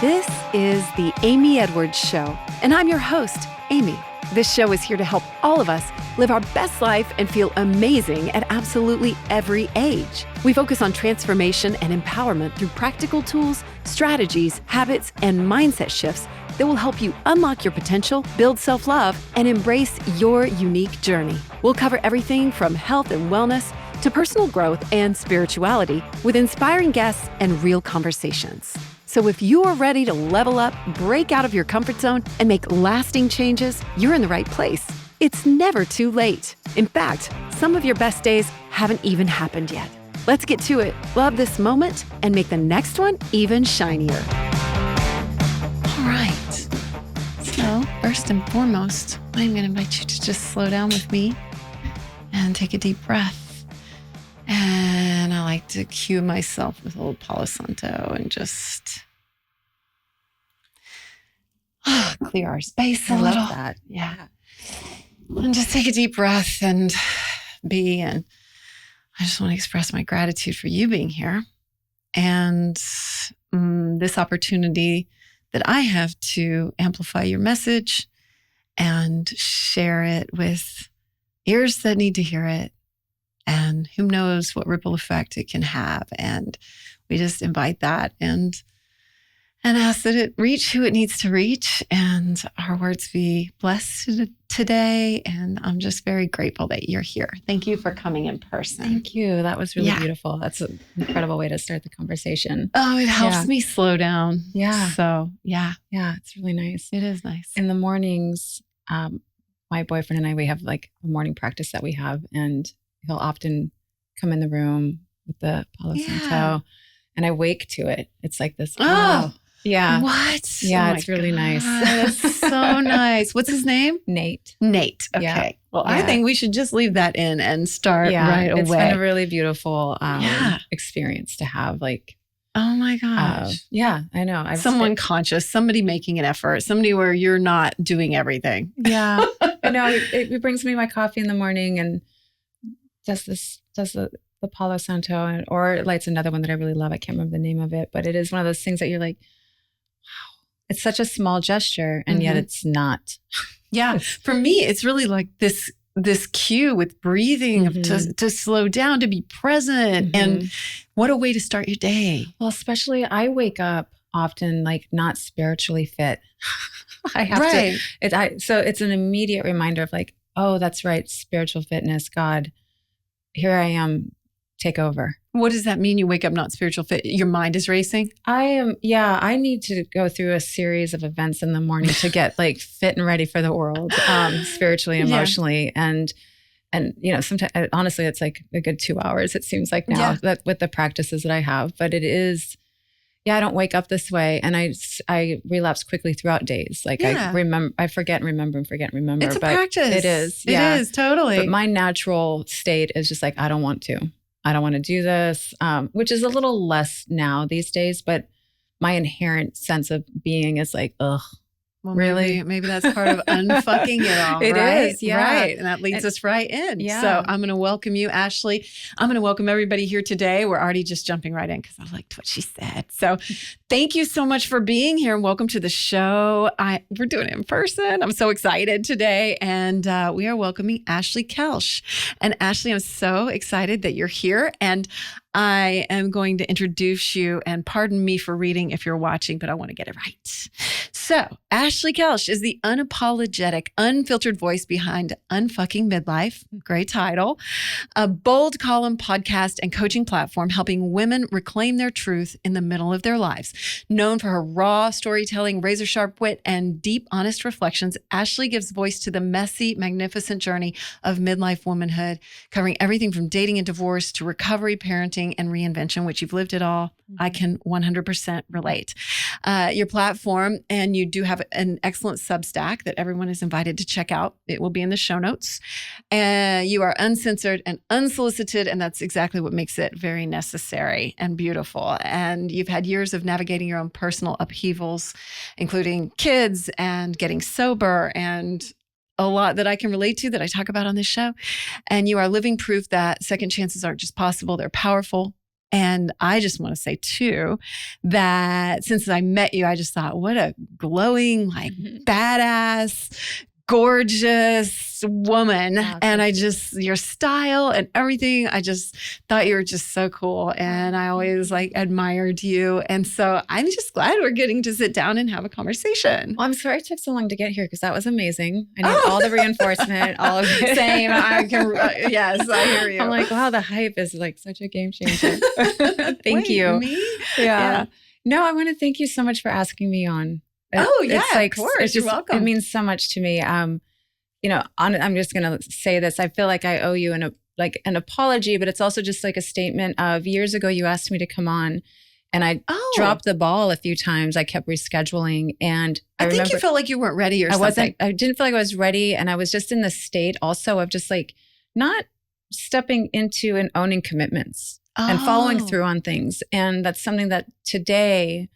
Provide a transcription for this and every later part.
This is the Amy Edwards Show, and I'm your host, Amy. This show is here to help all of us live our best life and feel amazing at absolutely every age. We focus on transformation and empowerment through practical tools, strategies, habits, and mindset shifts that will help you unlock your potential, build self-love, and embrace your unique journey. We'll cover everything from health and wellness to personal growth and spirituality with inspiring guests and real conversations. So if you're ready to level up, break out of your comfort zone, and make lasting changes, you're in the right place. It's never too late. In fact, some of your best days haven't even happened yet. Let's get to it. Love this moment and make the next one even shinier. All right. So first and foremost, I'm going to invite you to just slow down with me and take a deep breath. And I like to cue myself with a little Palo Santo and just clear our space a little. That. Yeah. And just take a deep breath and be. And I just want to express my gratitude for you being here and this opportunity that I have to amplify your message and share it with ears that need to hear it. And who knows what ripple effect it can have. And we just invite that and ask that it reach who it needs to reach. And our words be blessed today. And I'm just very grateful that you're here. Thank you for coming in person. Thank you. That was really beautiful. That's an incredible way to start the conversation. Oh, it helps me slow down. Yeah. So, yeah. Yeah, it's really nice. It is nice. In the mornings, my boyfriend and I, we have like a morning practice that we have, and he'll often come in the room with the Palo Santo, and I wake to it. It's like this. Yeah. What? Yeah, it's really nice. That's so nice. What's his name? Nate. Nate. Okay. Yeah. Well, I think we should just leave that in and start right away. It's been a really beautiful experience to have. Like, oh my gosh. Yeah, I know. Someone conscious, somebody making an effort, somebody where you're not doing everything. Yeah. I know. It brings me my coffee in the morning and does the Palo Santo, or it lights another one that I really love. I can't remember the name of it, but it is one of those things that you're like, wow, it's such a small gesture, and yet it's not. Yeah. For me, it's really like this cue with breathing to slow down, to be present. And what a way to start your day. Well, especially I wake up often like not spiritually fit. I have to. So it's an immediate reminder of like, oh, that's right. Spiritual fitness. God, here I am. Take over. What does that mean? You wake up not spiritual fit? Your mind is racing? I am. Yeah. I need to go through a series of events in the morning to get like fit and ready for the world, spiritually, emotionally. And you know, sometimes honestly, it's like a good 2 hours. It seems like now that with the practices that I have, but it is, I don't wake up this way, and I relapse quickly throughout days. Like I forget and remember and forget and remember. It's a practice. It is. It is totally. But my natural state is just like, I don't want to do this, which is a little less now these days, but my inherent sense of being is like, ugh. Well, really? Maybe that's part of unfucking it all. It right? is, yeah. Right. And that leads us right in. Yeah. So I'm going to welcome you, Ashley. I'm going to welcome everybody here today. We're already just jumping right in because I liked what she said. So thank you so much for being here, and welcome to the show. We're doing it in person. I'm so excited today. And we are welcoming Ashley Kelsch. And Ashley, I'm so excited that you're here. And I am going to introduce you, and pardon me for reading if you're watching, but I want to get it right. So Ashley Kelsch is the unapologetic, unfiltered voice behind Unfucking Midlife. Great title. A bold column, podcast, and coaching platform helping women reclaim their truth in the middle of their lives. Known for her raw storytelling, razor-sharp wit, and deep, honest reflections, Ashley gives voice to the messy, magnificent journey of midlife womanhood, covering everything from dating and divorce to recovery, parenting, and reinvention, which you've lived it all. I can 100% relate. Your platform, and you do have an excellent Substack that everyone is invited to check out. It will be in the show notes. You are uncensored and unsolicited, and that's exactly what makes it very necessary and beautiful. And you've had years of navigating your own personal upheavals, including kids and getting sober and a lot that I can relate to that I talk about on this show. And you are living proof that second chances aren't just possible, they're powerful. And I just want to say too, that since I met you, I just thought, what a glowing, like badass, gorgeous woman. And I just, your style and everything, I just thought you were just so cool. And I always like admired you. And so I'm just glad we're getting to sit down and have a conversation. Well, I'm sorry it took so long to get here because that was amazing. I need all the reinforcement, all of it. Same. I can, yes, I hear you. I'm like, wow, the hype is like such a game changer. Thank you. Me? Yeah. No, I want to thank you so much for asking me on. It's like, of course. You're welcome. It means so much to me. I'm just going to say this. I feel like I owe you an apology, but it's also just like a statement of years ago, you asked me to come on and I dropped the ball a few times. I kept rescheduling and I think you felt like you weren't ready or something. I didn't feel like I was ready. And I was just in the state also of just like not stepping into and owning commitments and following through on things. And that's something that today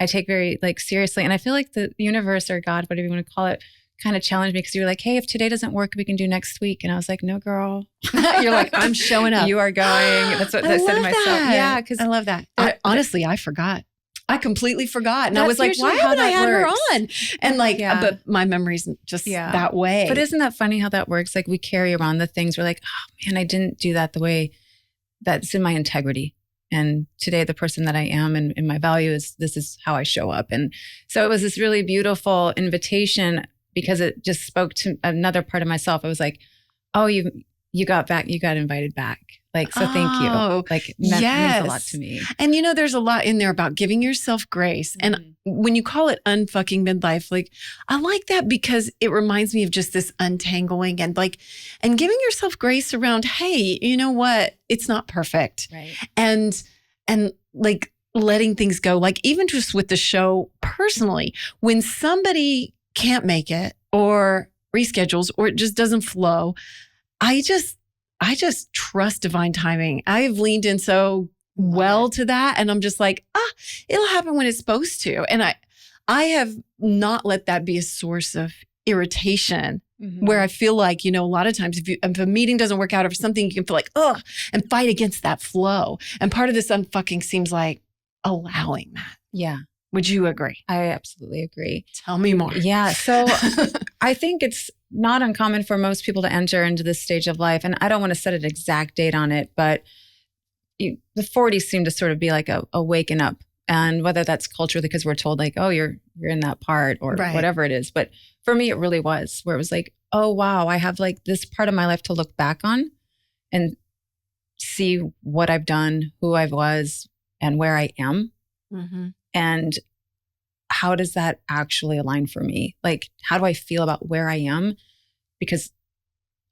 I take very like seriously. And I feel like the universe or God, whatever you want to call it, kind of challenged me because you were like, hey, if today doesn't work, we can do next week. And I was like, no, girl. You're like, I'm showing up. You are going. That's what I said to myself. That. Yeah, because I love that. Honestly, I forgot. I completely forgot. And I was like, why how haven't I had her works. on? And like, but my memory's just that way. But isn't that funny how that works? Like we carry around the things we're like, oh man, I didn't do that the way that's in my integrity. And today the person that I am and my value is, this is how I show up. And so it was this really beautiful invitation because it just spoke to another part of myself. I was like, oh, you got invited back. Like, so thank you. Like that means a lot to me. And there's a lot in there about giving yourself grace. And when you call it unfucking midlife, like I like that because it reminds me of just this untangling and giving yourself grace around, hey, you know what? It's not perfect. Right. And like letting things go. Like even just with the show personally, when somebody can't make it or reschedules or it just doesn't flow, I just trust divine timing. I've leaned in so well to that. And I'm just like, it'll happen when it's supposed to. And I have not let that be a source of irritation where I feel like, a lot of times if a meeting doesn't work out or something, you can feel like, and fight against that flow. And part of this unfucking seems like allowing that. Yeah. Would you agree? I absolutely agree. Tell me more. Yeah. So I think it's not uncommon for most people to enter into this stage of life. And I don't want to set an exact date on it, but the 40s seem to sort of be like a waking up. And whether that's culturally because we're told like, oh, you're in that part or whatever it is. But for me, it really was where it was like, oh, wow, I have like this part of my life to look back on and see what I've done, who I was and where I am. And how does that actually align for me? Like, how do I feel about where I am? Because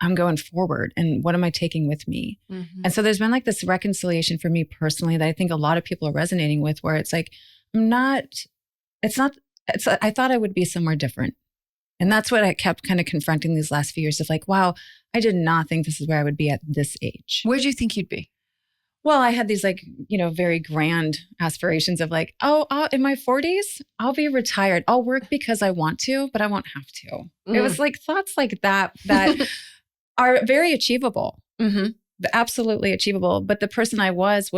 I'm going forward and what am I taking with me? And so there's been like this reconciliation for me personally that I think a lot of people are resonating with where it's like, I thought I would be somewhere different. And that's what I kept kind of confronting these last few years of like, wow, I did not think this is where I would be at this age. Where'd you think you'd be? Well, I had these like, very grand aspirations of like, in my 40s, I'll be retired. I'll work because I want to, but I won't have to. It was like thoughts like that are very achievable. Absolutely achievable. But the person I was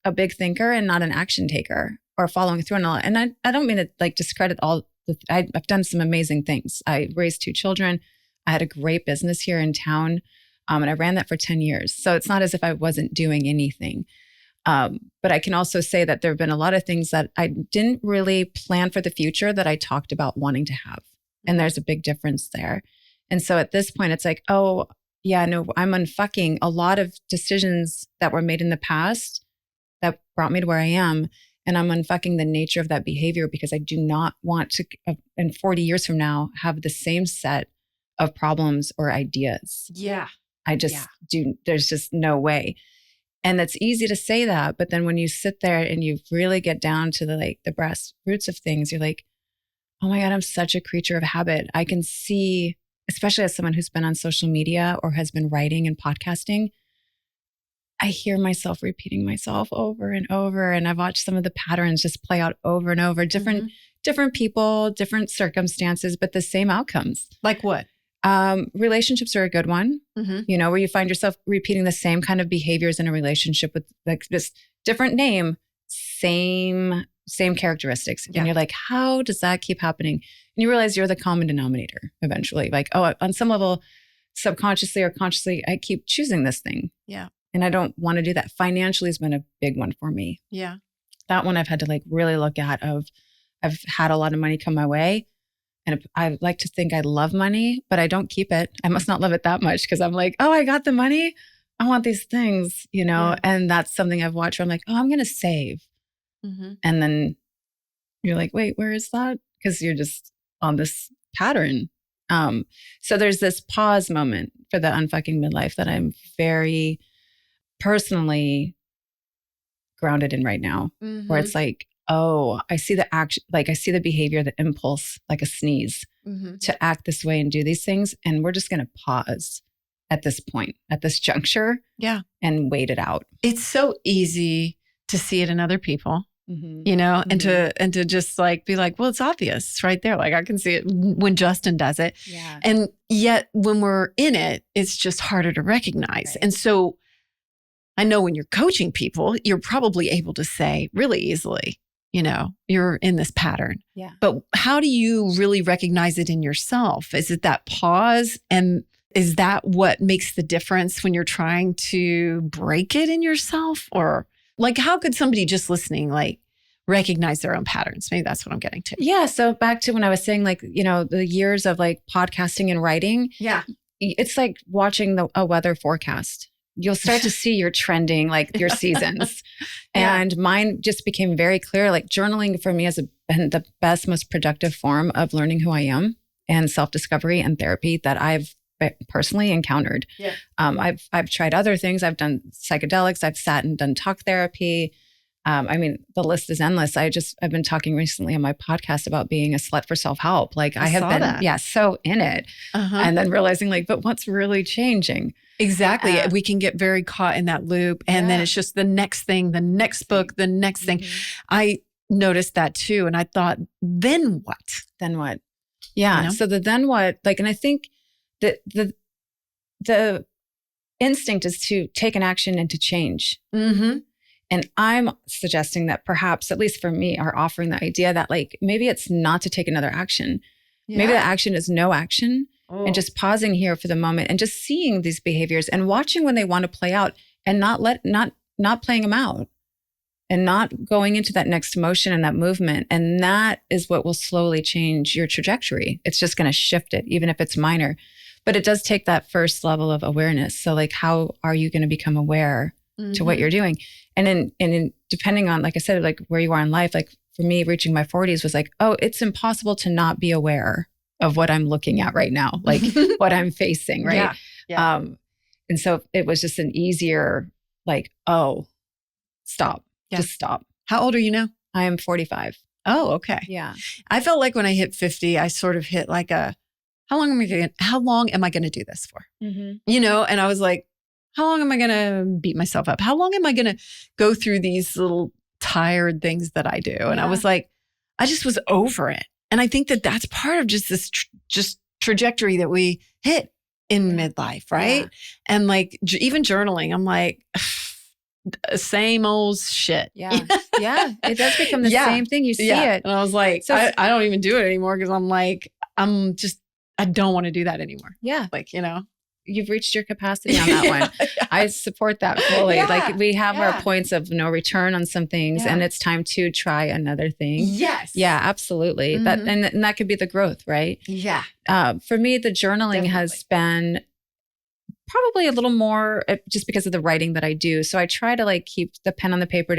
a big thinker and not an action taker or following through on all. And I don't mean to like discredit all. I've done some amazing things. I raised 2 children. I had a great business here in town. And I ran that for 10 years. So it's not as if I wasn't doing anything. But I can also say that there have been a lot of things that I didn't really plan for the future that I talked about wanting to have. And there's a big difference there. And so at this point, it's like, oh, yeah, no, I'm unfucking a lot of decisions that were made in the past that brought me to where I am. And I'm unfucking the nature of that behavior because I do not want to, in 40 years from now, have the same set of problems or ideas. Yeah. I just there's just no way. And it's easy to say that. But then when you sit there and you really get down to the brass roots of things, you're like, oh my God, I'm such a creature of habit. I can see, especially as someone who's been on social media or has been writing and podcasting, I hear myself repeating myself over and over. And I've watched some of the patterns just play out over and over, different people, different circumstances, but the same outcomes. Like what? Relationships are a good one, where you find yourself repeating the same kind of behaviors in a relationship with like this different name, same characteristics. And you're like, how does that keep happening? And you realize you're the common denominator eventually. Like, oh, on some level, subconsciously or consciously, I keep choosing this thing. Yeah. And I don't want to do that. Financially has been a big one for me. Yeah. That one I've had to like really look at I've had a lot of money come my way. And I like to think I love money, but I don't keep it. I must not love it that much because I'm like, oh, I got the money. I want these things, And that's something I've watched where I'm like, oh, I'm going to save. And then you're like, wait, where is that? Because you're just on this pattern. So there's this pause moment for the unfucking midlife that I'm very personally grounded in right now, where it's like, oh, I see the action, like I see the behavior, the impulse, like a sneeze to act this way and do these things. And we're just going to pause at this point, at this juncture. Yeah. And wait it out. It's so easy to see it in other people, and to just like be like, well, it's obvious right there. Like I can see it when Justin does it. Yeah. And yet when we're in it, it's just harder to recognize. Right. And so I know when you're coaching people, you're probably able to say really easily, you're in this pattern. Yeah. But how do you really recognize it in yourself? Is it that pause? And is that what makes the difference when you're trying to break it in yourself? Or like, how could somebody just listening, like recognize their own patterns? Maybe that's what I'm getting to. Yeah. So back to when I was saying like, the years of like podcasting and writing. Yeah. It's like watching a weather forecast. You'll start to see your trending, like your seasons. And mine just became very clear. Like journaling for me has been the best, most productive form of learning who I am and self-discovery and therapy that I've personally encountered. Yeah. I've tried other things. I've done psychedelics. I've sat and done talk therapy. The list is endless. I've been talking recently on my podcast about being a slut for self-help. Like I have been, so in it. And then realizing like, but what's really changing? Exactly. We can get very caught in that loop. And then it's just the next thing, the next book, the next thing. I noticed that too. And I thought, then what? Then what? Yeah. So the then what, like, and I think that the instinct is to take an action and to change. And I'm suggesting that perhaps, at least for me, are offering the idea that like, maybe it's not to take another action. Yeah. Maybe the action is no action. And just pausing here for the moment and just seeing these behaviors and watching when they want to play out and not playing them out and not going into that next motion and that movement. And that is what will slowly change your trajectory. It's just going to shift it, even if it's minor. But it does take that first level of awareness. So like, how are you going to become aware to what you're doing? And in depending on, like I said, like where you are in life, like for me, reaching my 40s was like, oh, it's impossible to not be aware of what I'm looking at right now, like what I'm facing, right? Yeah. And so it was just an easier, like, oh, stop, just stop. How old are you now? I am 45. Oh, okay. Yeah. I felt like when I hit 50, I sort of hit like how long am I going to do this for? And I was like, how long am I going to beat myself up? How long am I going to go through these little tired things that I do? And I was like, I just was over it. And I think that that's part of just this trajectory that we hit in midlife, right? Yeah. And like even journaling, I'm like, same old shit. Yeah. Yeah. It does become the same thing. You see it. And I was like, so I don't even do it anymore because I'm like, I don't want to do that anymore. Yeah. Like, you've reached your capacity on that one. I support that fully. Like we have our points of no return on some things and it's time to try another thing. Yes. Yeah, absolutely. That and that could be the growth, right? Yeah. For me, the journaling has been probably a little more just because of the writing that I do. So I try to like keep the pen on the paper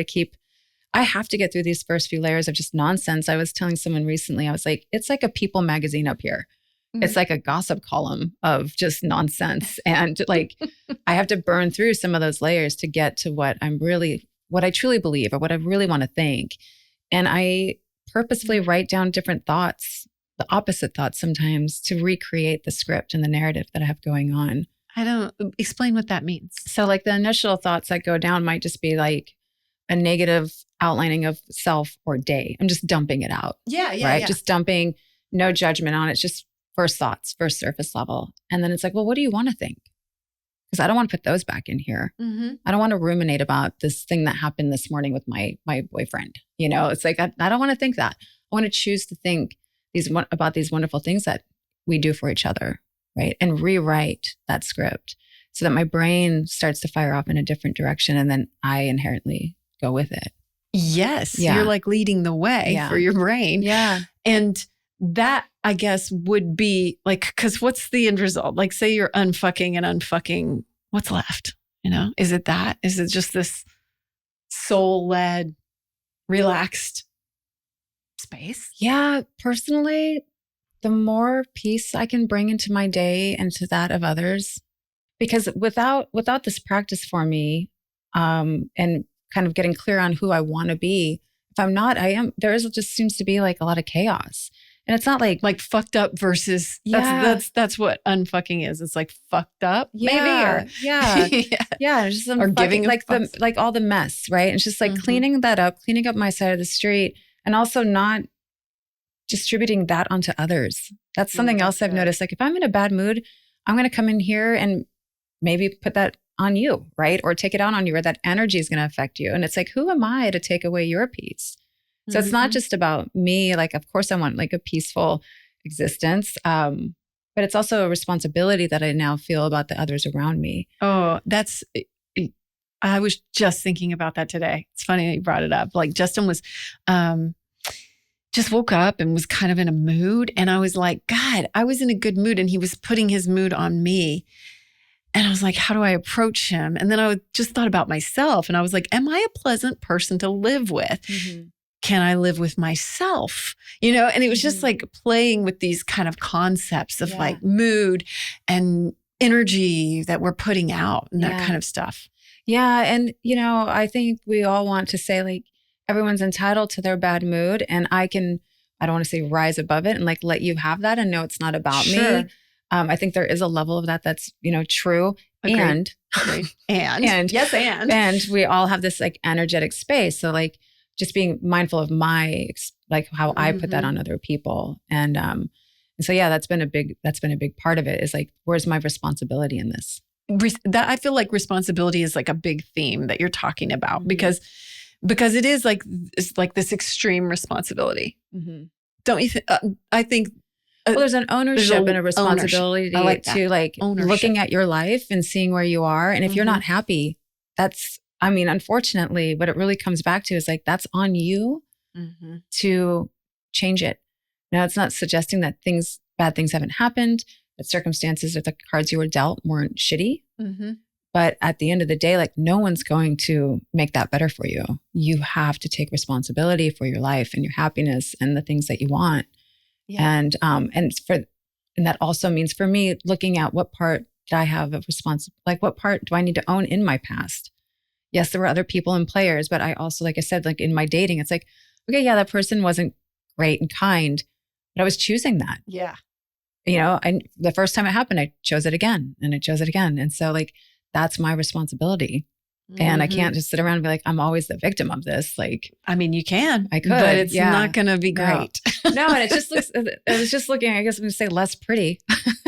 I have to get through these first few layers of just nonsense. I was telling someone recently, I was like, it's like a People magazine up here. It's like a gossip column of just nonsense. And like, I have to burn through some of those layers to get to what I truly believe or what I really want to think. And I purposefully write down different thoughts, the opposite thoughts sometimes to recreate the script and the narrative that I have going on. I don't explain what that means. So like the initial thoughts that go down might just be like a negative outlining of self or day. I'm just dumping it out. Yeah. Right. Yeah. Just dumping, no judgment on it. Just first thoughts, first surface level. And then it's like, well, what do you want to think? Because I don't want to put those back in here. Mm-hmm. I don't want to ruminate about this thing that happened this morning with my boyfriend. You know, it's like, I don't want to think that. I want to choose to think about these wonderful things that we do for each other, right? And rewrite that script so that my brain starts to fire off in a different direction. And then I inherently go with it. Yes. Yeah. You're like leading the way for your brain. Yeah. And that, I guess, would be like, because what's the end result? Like, say you're unfucking and unfucking, what's left? You know, is it that? Is it just this soul-led, relaxed space? Yeah. Personally, the more peace I can bring into my day and to that of others, because without this practice for me, and kind of getting clear on who I want to be, if I'm not, there just seems to be like a lot of chaos. And it's not like fucked up versus that's what unfucking is. It's like fucked up, maybe, or just some or fucking, giving like all the mess, right? And it's just like cleaning that up, cleaning up my side of the street, and also not distributing that onto others. That's something else I've noticed. Like if I'm in a bad mood, I'm going to come in here and maybe put that on you, right? Or take it out on you, or that energy is going to affect you. And it's like, who am I to take away your peace? So it's not just about me. Like, of course I want like a peaceful existence. But it's also a responsibility that I now feel about the others around me. Oh, I was just thinking about that today. It's funny that you brought it up. Like Justin was, just woke up and was kind of in a mood. And I was like, God, I was in a good mood. And he was putting his mood on me. And I was like, how do I approach him? And then I just thought about myself. And I was like, am I a pleasant person to live with? Mm-hmm. Can I live with myself? You know, and it was just like playing with these kind of concepts of like mood and energy that we're putting out and that kind of stuff. Yeah. And, you know, I think we all want to say like, everyone's entitled to their bad mood. And I don't want to say rise above it and like let you have that and know it's not about me. I think there is a level of that that's, you know, true. Agreed. And yes, and we all have this like energetic space. So like just being mindful of like how I put that on other people. And so, yeah, that's been a big part of it is like, where's my responsibility in this? That I feel like responsibility is like a big theme that you're talking about because it is like, it's like this extreme responsibility. Mm-hmm. Don't you think? I think well, there's an ownership and a responsibility to like looking at your life and seeing where you are. And if you're not happy, unfortunately, what it really comes back to is like, that's on you to change it. Now, it's not suggesting that bad things haven't happened, that circumstances or the cards you were dealt weren't shitty. Mm-hmm. But at the end of the day, like no one's going to make that better for you. You have to take responsibility for your life and your happiness and the things that you want. Yeah. And that also means for me, looking at what part did I have of like what part do I need to own in my past? Yes, there were other people and players, but I also, like I said, like in my dating, it's like, okay, yeah, that person wasn't great and kind, but I was choosing that. Yeah. You know, the first time it happened, I chose it again and I chose it again. And so like, that's my responsibility. And I can't just sit around and be like, I'm always the victim of this. Like, I mean, you can. I could. But it's not going to be great. No, and it just looks, I was just looking, I guess I'm going to say less pretty.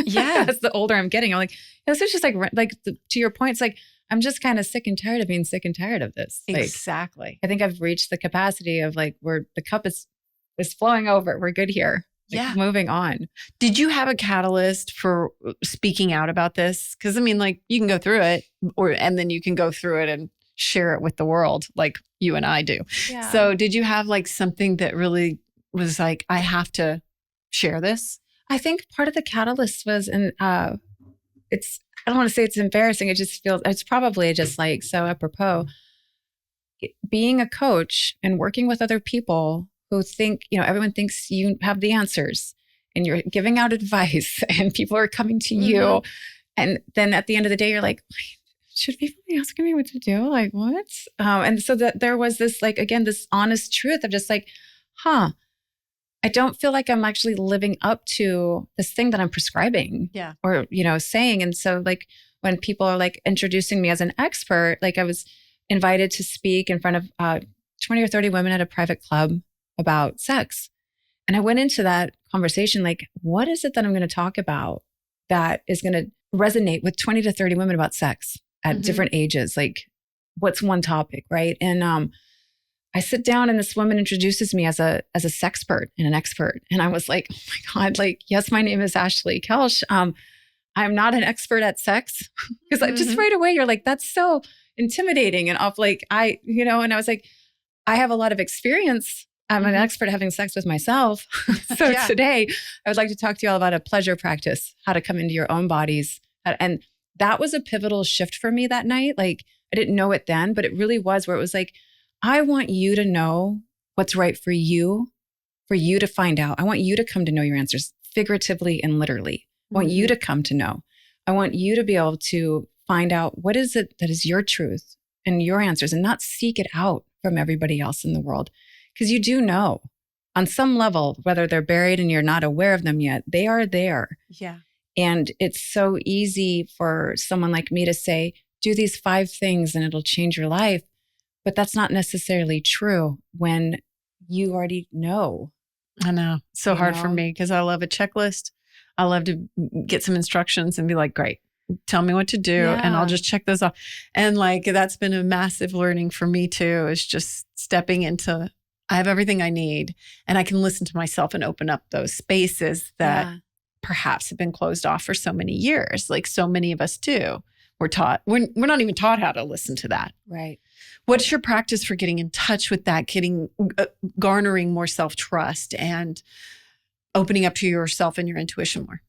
Yeah. As the older I'm getting, I'm like, this is just like to your point, it's like, I'm just kind of sick and tired of being sick and tired of this. Like, exactly. I think I've reached the capacity of like, where the cup is flowing over. We're good here. Like, moving on. Did you have a catalyst for speaking out about this? Because I mean, like you can go through it and then you can go through it and share it with the world like you and I do. Yeah. So did you have like something that really was like, I have to share this? I think part of the catalyst was, I don't want to say it's embarrassing. It just feels, it's probably just like so apropos. Being a coach and working with other people who think, you know, everyone thinks you have the answers and you're giving out advice and people are coming to you. And then at the end of the day, you're like, should people be asking me what to do? Like, what? And so that there was this, like, again, this honest truth of just like, I don't feel like I'm actually living up to this thing that I'm prescribing or, you know, saying. And so like when people are like introducing me as an expert, like I was invited to speak in front of 20 or 30 women at a private club about sex. And I went into that conversation, like, what is it that I'm going to talk about that is going to resonate with 20 to 30 women about sex at different ages? Like, what's one topic, right? And I sit down and this woman introduces me as a sexpert and an expert. And I was like, oh my God, like, yes, my name is Ashley Kelsch. I'm not an expert at sex. Because I just right away, you're like, that's so intimidating and off. Like and I was like, I have a lot of experience. I'm an expert at having sex with myself. So today I would like to talk to you all about a pleasure practice, how to come into your own bodies. And that was a pivotal shift for me that night. Like, I didn't know it then, but it really was, where it was like, I want you to know what's right for you to find out. I want you to come to know your answers, figuratively and literally. I want you to come to know. I want you to be able to find out what is it that is your truth and your answers, and not seek it out from everybody else in the world. Because you do know on some level, whether they're buried and you're not aware of them yet, they are there. Yeah. And it's so easy for someone like me to say, do these 5 things and it'll change your life. But that's not necessarily true when you already know. I know. So hard for me because I love a checklist. I love to get some instructions and be like, great, tell me what to do. And I'll just check those off. And like, that's been a massive learning for me too, is just stepping into, I have everything I need and I can listen to myself and open up those spaces that perhaps have been closed off for so many years. Like so many of us do. We're not even taught how to listen to that. Right. What's your practice for getting in touch with that, garnering more self-trust and opening up to yourself and your intuition more?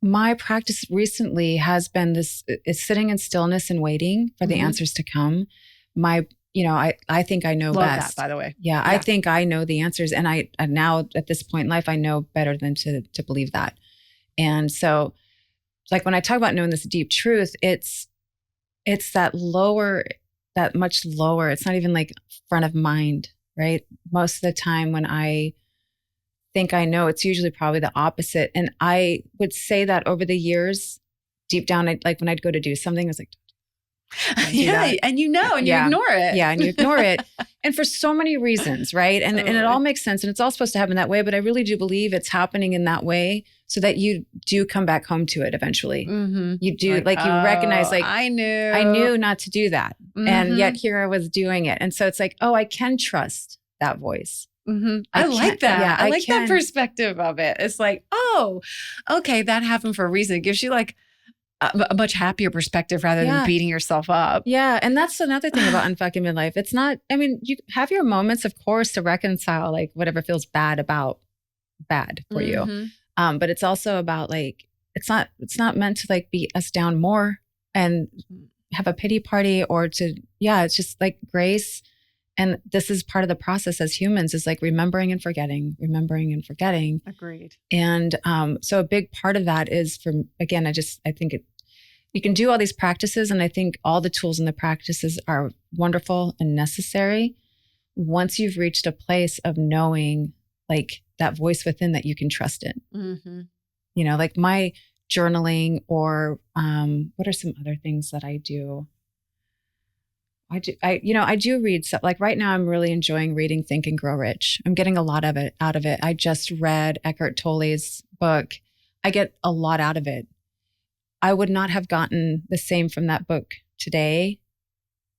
My practice recently has been is sitting in stillness and waiting for the answers to come. I think I know Love best. that, by the way. Yeah, I think I know the answers. And I now at this point in life, I know better than to believe that. And so, like when I talk about knowing this deep truth, it's that much lower. It's not even like front of mind, right? Most of the time when I think I know, it's usually probably the opposite. And I would say that over the years, deep down, like when I'd go to do something, I was like, and you ignore it. Yeah, and you ignore it. And for so many reasons, right? And it all makes sense. And it's all supposed to happen that way. But I really do believe it's happening in that way so that you do come back home to it eventually. You do, like you recognize, like, I knew not to do that. And yet here I was doing it. And so it's like, oh, I can trust that voice. I like that. Yeah, I like that perspective of it. It's like, oh, okay, that happened for a reason. It gives you like a much happier perspective rather than beating yourself up. Yeah. And that's another thing about unfucking midlife. It's not, I mean, you have your moments, of course, to reconcile like whatever feels bad for you. But it's also about like, it's not meant to like beat us down more and have a pity party or to, it's just like grace. And this is part of the process as humans, is like remembering and forgetting. Agreed. And so a big part of that is again, I think you can do all these practices. And I think all the tools and the practices are wonderful and necessary once you've reached a place of knowing like that voice within that you can trust in. Like my journaling or what are some other things that I do? I do read stuff. Like right now, I'm really enjoying reading Think and Grow Rich. I'm getting a lot out of it. I just read Eckhart Tolle's book. I get a lot out of it. I would not have gotten the same from that book today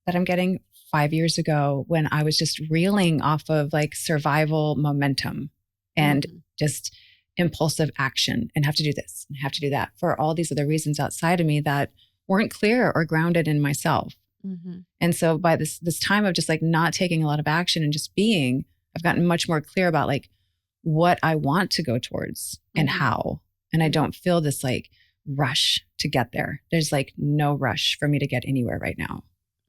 that I'm getting 5 years ago when I was just reeling off of like survival momentum and just impulsive action and have to do this and have to do that for all these other reasons outside of me that weren't clear or grounded in myself. And so by this time of just like not taking a lot of action and just being, I've gotten much more clear about like what I want to go towards and how. And I don't feel this like rush to get there. There's like no rush for me to get anywhere right now.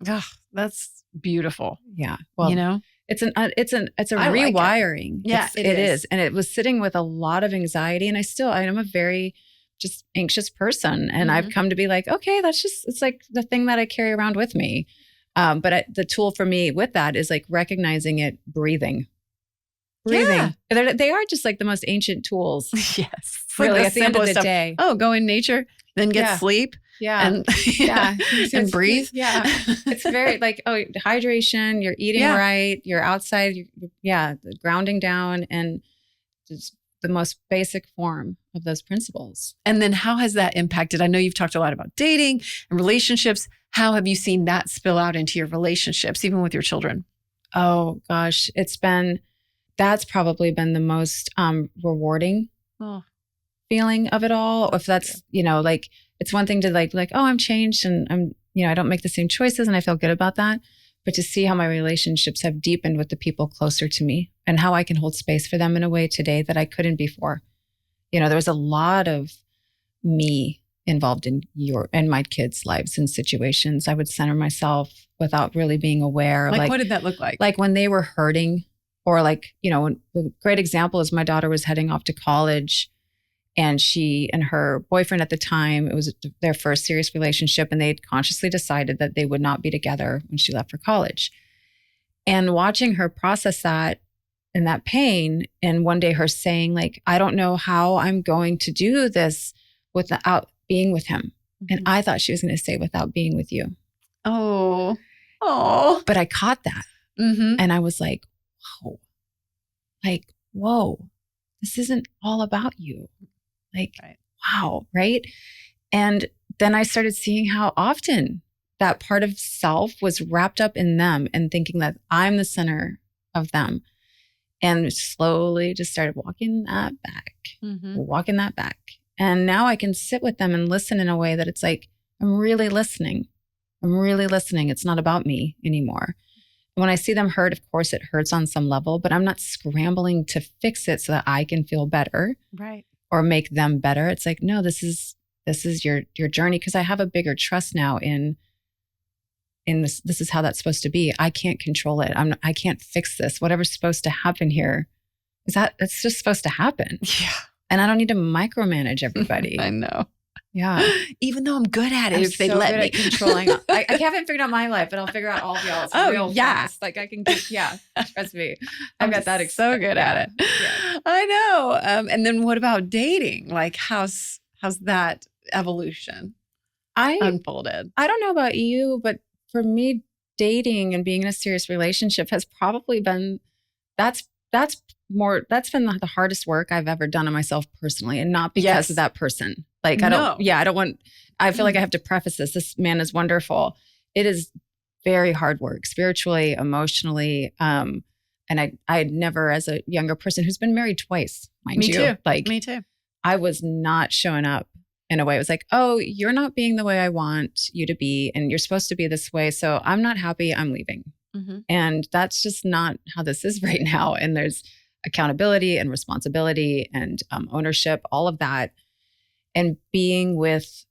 Oh, that's beautiful. Yeah. Well, it's a rewiring. Like it. Yeah, it is. And it was sitting with a lot of anxiety. And I'm a very just anxious person. And I've come to be like, okay, it's like the thing that I carry around with me. But the tool for me with that is like recognizing it, breathing. Yeah. They are just like the most ancient tools. Yes. Really, at the end of the day. Oh, go in nature, then get sleep. Yeah. And, and breathe. Yeah. It's very like, hydration, you're eating right, you're outside, the grounding down and just the most basic form of those principles. And then how has that impacted? I know you've talked a lot about dating and relationships. How have you seen that spill out into your relationships, even with your children? Oh gosh, that's probably been the most rewarding feeling of it all. If that's, like, it's one thing to like, oh, I'm changed and I don't make the same choices and I feel good about that. But to see how my relationships have deepened with the people closer to me and how I can hold space for them in a way today that I couldn't before. There was a lot of me involved in my kids' lives and situations. I would center myself without really being aware. Like what did that look like? Like when they were hurting, or like, a great example is my daughter was heading off to college, and she and her boyfriend at the time, it was their first serious relationship, and they had consciously decided that they would not be together when she left for college. And watching her process that and that pain, and one day her saying like, I don't know how I'm going to do this without being with him. Mm-hmm. And I thought she was going to say without being with you. Oh. But I caught that. Mm-hmm. And I was like, whoa, this isn't all about you. Like, right. Wow. Right. And then I started seeing how often that part of self was wrapped up in them and thinking that I'm the center of them. And slowly just started walking that back. And now I can sit with them and listen in a way that it's like, I'm really listening. It's not about me anymore. And when I see them hurt, of course, it hurts on some level, but I'm not scrambling to fix it so that I can feel better. Right. Or make them better. It's like, no, this is your journey, because I have a bigger trust now in this. This is how that's supposed to be. I can't control it. I can't fix this. Whatever's supposed to happen here it's just supposed to happen. Yeah. And I don't need to micromanage everybody. I know. Yeah. Even though I'm good at it, if they let me. At controlling. I haven't figured out my life, but I'll figure out all of y'all's real fast. Like I can trust me. I've got that so good at it. Yeah. I know. And then what about dating? Like how's that evolution unfolded? I don't know about you, but for me, dating and being in a serious relationship has probably been, that's been the hardest work I've ever done on myself personally, and not because of that person. Like I feel like I have to preface this man is wonderful. It is very hard work, spiritually, emotionally. And I had never, as a younger person who's been married twice, mind you. Too. Like me too. I was not showing up in a way. It was like, oh, you're not being the way I want you to be, and you're supposed to be this way. So I'm not happy, I'm leaving. Mm-hmm. And that's just not how this is right now. And there's accountability and responsibility and ownership, all of that. And being with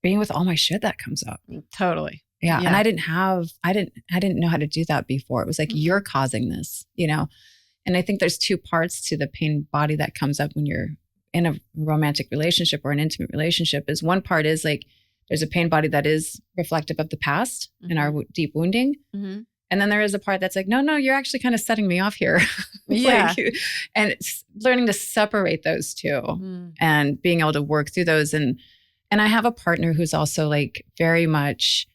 all my shit that comes up. Totally. Yeah. And I didn't know how to do that before. It was like, you're causing this, And I think there's two parts to the pain body that comes up when you're in a romantic relationship or an intimate relationship. Is one part is like, there's a pain body that is reflective of the past and our deep wounding. Mm-hmm. And then there is a part that's like, no, you're actually kind of setting me off here. Yeah. And it's learning to separate those two and being able to work through those. And I have a partner who's also like very much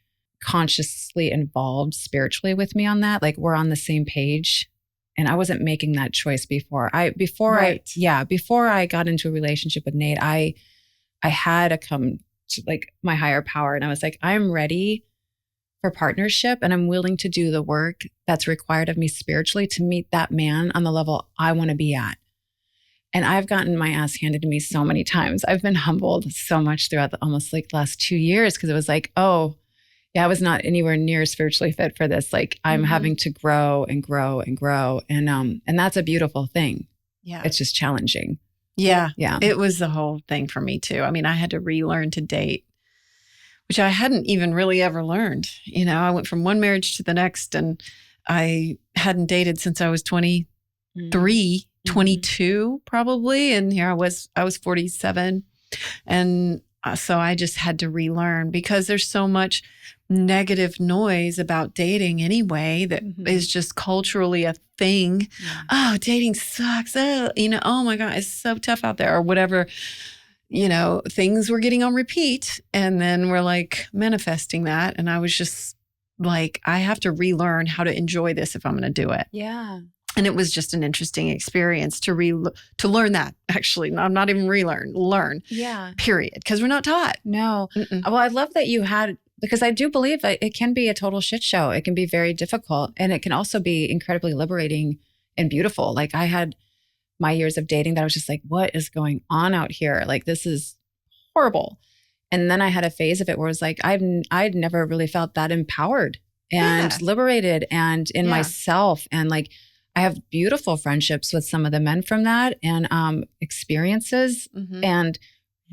consciously involved spiritually with me on that. Like we're on the same page. And I wasn't making that choice before. Before I got into a relationship with Nate, I had to come to like my higher power. And I was like, I'm ready for partnership, and I'm willing to do the work that's required of me spiritually to meet that man on the level I want to be at. And I've gotten my ass handed to me so many times. I've been humbled so much throughout the almost like last 2 years, because it was like, oh, yeah, I was not anywhere near spiritually fit for this. Like I'm having to grow and grow and grow. And that's a beautiful thing. Yeah. It's just challenging. Yeah. Yeah. It was the whole thing for me too. I mean, I had to relearn to date, which I hadn't even really ever learned. I went from one marriage to the next, and I hadn't dated since I was 23, 22 probably. And here I was 47. And so I just had to relearn, because there's so much negative noise about dating anyway that is just culturally a thing. Yeah. Oh, dating sucks. Oh, oh my God, it's so tough out there, or whatever. Things were getting on repeat, and then we're like manifesting that. And I was just like, I have to relearn how to enjoy this if I'm going to do it. Yeah. And it was just an interesting experience to learn that. Actually, not even learn. Yeah. Period. Because we're not taught. No. Mm-mm. Well, I love that you had, because I do believe that it can be a total shit show. It can be very difficult, and it can also be incredibly liberating and beautiful. Like I had my years of dating that I was just like, what is going on out here? Like, this is horrible. And then I had a phase of it where it was like, I'd never really felt that empowered and liberated and in myself. And like, I have beautiful friendships with some of the men from that and experiences, and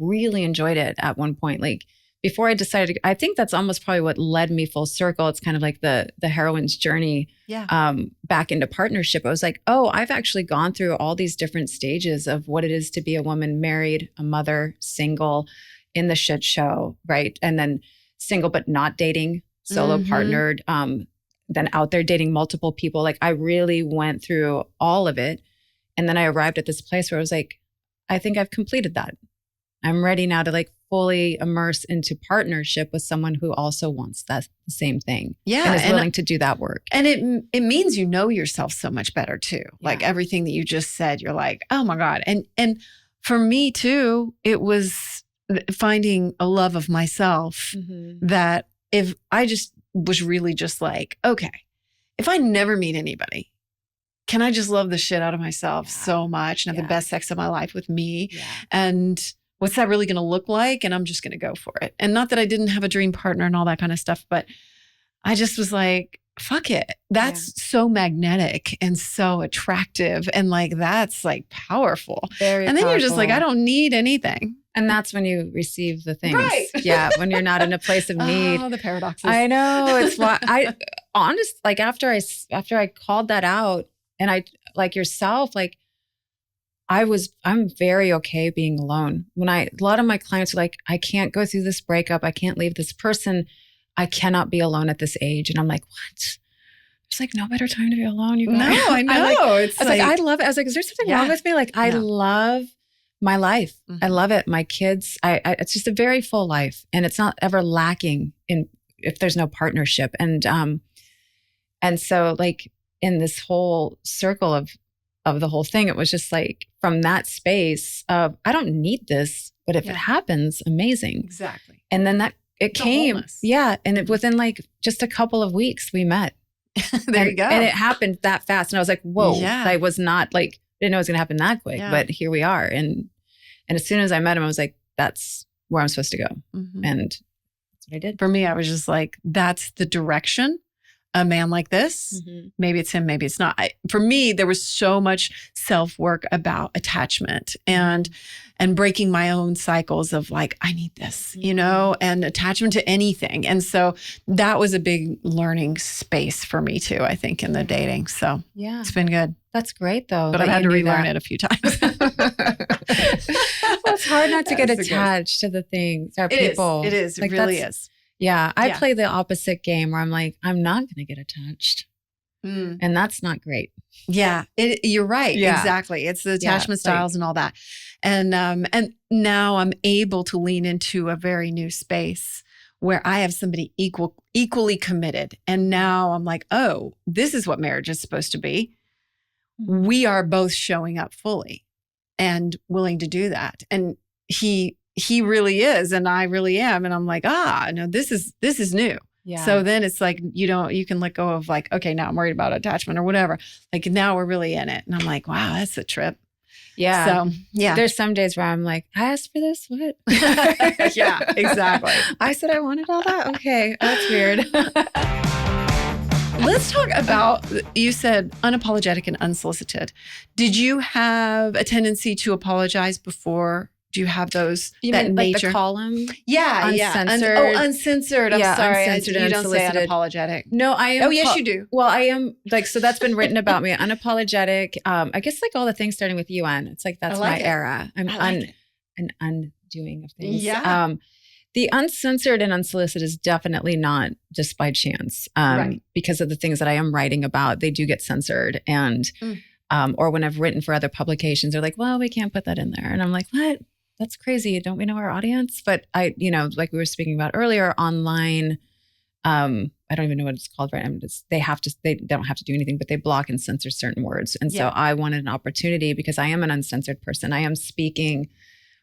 really enjoyed it at one point. Like before I decided, I think that's almost probably what led me full circle. It's kind of like the heroine's journey back into partnership. I was like, oh, I've actually gone through all these different stages of what it is to be a woman, married, a mother, single, in the shit show, right? And then single but not dating, solo partnered, then out there dating multiple people. Like I really went through all of it. And then I arrived at this place where I was like, I think I've completed that. I'm ready now to like fully immerse into partnership with someone who also wants that same thing. Yeah. And is willing to do that work. And it means you know yourself so much better too. Yeah. Like everything that you just said, you're like, oh my God. And for me too, it was finding a love of myself that if I just was really just like, okay, if I never meet anybody, can I just love the shit out of myself so much and have the best sex of my life with me? Yeah. And what's that really going to look like? And I'm just going to go for it. And not that I didn't have a dream partner and all that kind of stuff, but I just was like, fuck it. That's so magnetic and so attractive. And like, that's like powerful. Very and then powerful. You're just like, I don't need anything. And that's when you receive the things. Right. Yeah. When you're not in a place of need. Oh, the paradoxes. I know. It's why like after I called that out and I, like yourself, like I'm very okay being alone. A lot of my clients are like, I can't go through this breakup. I can't leave this person. I cannot be alone at this age. And I'm like, what? There's like no better time to be alone. You guys. No, I know. I was like, I love it. I was like, is there something wrong with me? Like, I love my life. I love it. My kids, it's just a very full life, and it's not ever lacking if there's no partnership. And so like in this whole circle of the whole thing, it was just like from that space of, I don't need this, but if it happens, amazing. Exactly. And then it came. Wholeness. Yeah. And within like just a couple of weeks we met. You go. And it happened that fast. And I was like, whoa, I was not like, didn't know it was going to happen that quick, but here we are. And as soon as I met him, I was like, that's where I'm supposed to go. And that's what I did. For me, I was just like, that's the direction. A man like this, maybe it's him, maybe it's not. For me, there was so much self-work about attachment and breaking my own cycles of like, I need this, and attachment to anything. And so that was a big learning space for me too, I think, in the dating. So it's been good. That's great though. But I've had to relearn it a few times. Well, it's hard not to get attached to the things or people. It is. Like, it really is. Yeah. I play the opposite game where I'm like, I'm not going to get attached. And that's not great. Yeah. You're right. Yeah. Exactly. It's the attachment styles and all that. And now I'm able to lean into a very new space where I have somebody equally committed. And now I'm like, oh, this is what marriage is supposed to be. We are both showing up fully and willing to do that. And he really is, and I really am. And I'm like, no, this is new. Yeah. So then it's like, you can let go of like, okay, now I'm worried about attachment or whatever. Like now we're really in it. And I'm like, wow, that's a trip. Yeah. So yeah. There's some days where I'm like, I asked for this? What? Yeah, exactly. I said I wanted all that? Okay. That's weird. Let's talk about, you said unapologetic and unsolicited. Did you have a tendency to apologize before? Do you have those? You mean like the column? Yeah, uncensored. Uncensored. I'm sorry. Uncensored You and don't say unsolicited. unapologetic. No, I am. Oh, yes, you do. Well, I am like, so that's been written about me. Unapologetic. I guess like all the things starting with UN. It's like, that's my era. I'm an undoing of things. Yeah. The uncensored and unsolicited is definitely not just by chance. Because of the things that I am writing about, they do get censored. And, or when I've written for other publications, they're like, well, we can't put that in there. And I'm like, what? That's crazy. Don't we know our audience? But like we were speaking about earlier, online I don't even know what it's called right now. They don't have to do anything, but they block and censor certain words. And so I wanted an opportunity because I am an uncensored person. I am speaking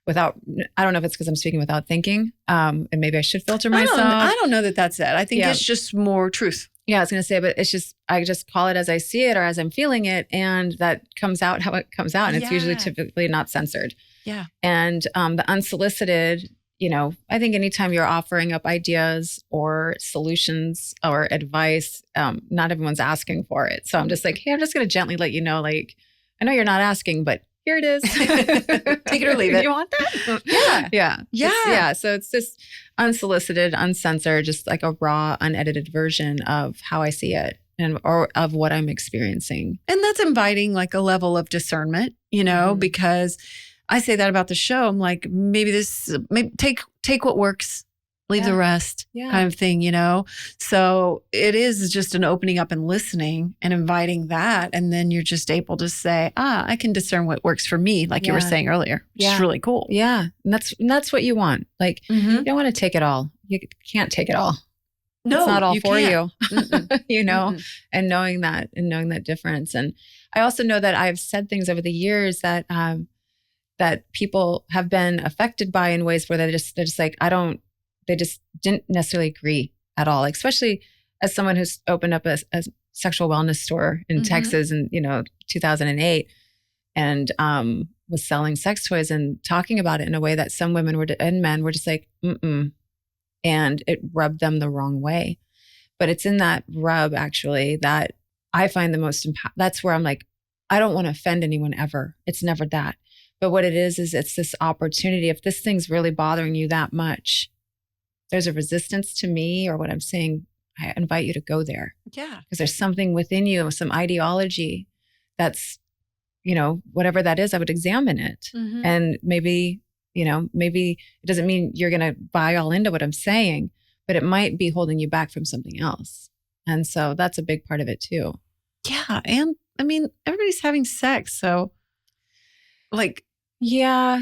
without, I don't know if it's because I'm speaking without thinking. And maybe I should filter myself. I don't know that that's it. I think it's just more truth. Yeah, I was going to say, but I just call it as I see it or as I'm feeling it. And that comes out how it comes out. And it's usually typically not censored. Yeah. And the unsolicited, I think anytime you're offering up ideas or solutions or advice, not everyone's asking for it. So I'm just like, hey, I'm just going to gently let you know, like, I know you're not asking, but here it is. Take it or leave it. You want that? Yeah. So it's just unsolicited, uncensored, just like a raw, unedited version of how I see it or of what I'm experiencing. And that's inviting like a level of discernment, because I say that about the show. I'm like, maybe take what works, leave the rest kind of thing, So it is just an opening up and listening and inviting that. And then you're just able to say, I can discern what works for me, like you were saying earlier, which is really cool. Yeah. And that's what you want. Like, you don't want to take it all. You can't take it all. No, it's not all for you, and knowing that difference. And I also know that I've said things over the years that, that people have been affected by in ways where they're just like, they just didn't necessarily agree at all. Like, especially as someone who's opened up a sexual wellness store in Texas in, 2008 and was selling sex toys and talking about it in a way that some women and men were just like, and it rubbed them the wrong way. But it's in that rub actually that I find the most that's where I'm like, I don't want to offend anyone ever. It's never that. But what it is it's this opportunity. If this thing's really bothering you that much, there's a resistance to me or what I'm saying, I invite you to go there. Yeah. Because there's something within you, some ideology that's, whatever that is, I would examine it. And maybe it doesn't mean you're going to buy all into what I'm saying, but it might be holding you back from something else. And so that's a big part of it too. Yeah. And I mean, everybody's having sex. So yeah,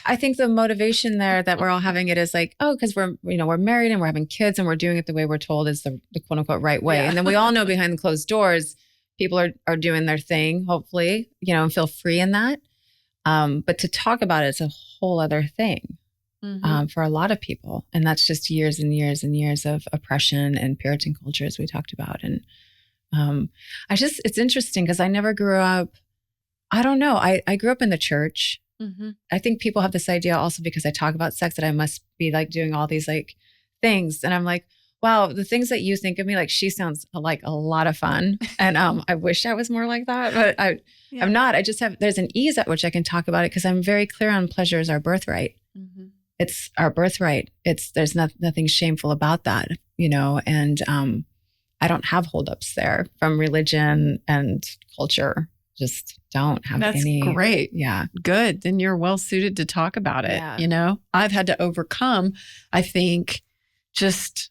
I think the motivation there that we're all having it is like, because we're married and we're having kids and we're doing it the way we're told is the quote unquote right way. Yeah. And then we all know behind the closed doors, people are doing their thing, hopefully, and feel free in that. But to talk about it is a whole other thing for a lot of people. And that's just years and years and years of oppression and Puritan culture, as we talked about. And it's interesting because I never grew up, I don't know. I grew up in the church. I think people have this idea also because I talk about sex that I must be like doing all these like things. And I'm like, wow, the things that you think of me, like she sounds like a lot of fun. And I wish I was more like that, but I'm not. I just there's an ease at which I can talk about it because I'm very clear on pleasure is our birthright. It's our birthright. There's nothing shameful about that, and I don't have holdups there from religion and culture. Just don't have any. That's great. Yeah. Good. Then you're well suited to talk about it. Yeah. I've had to overcome, I think, just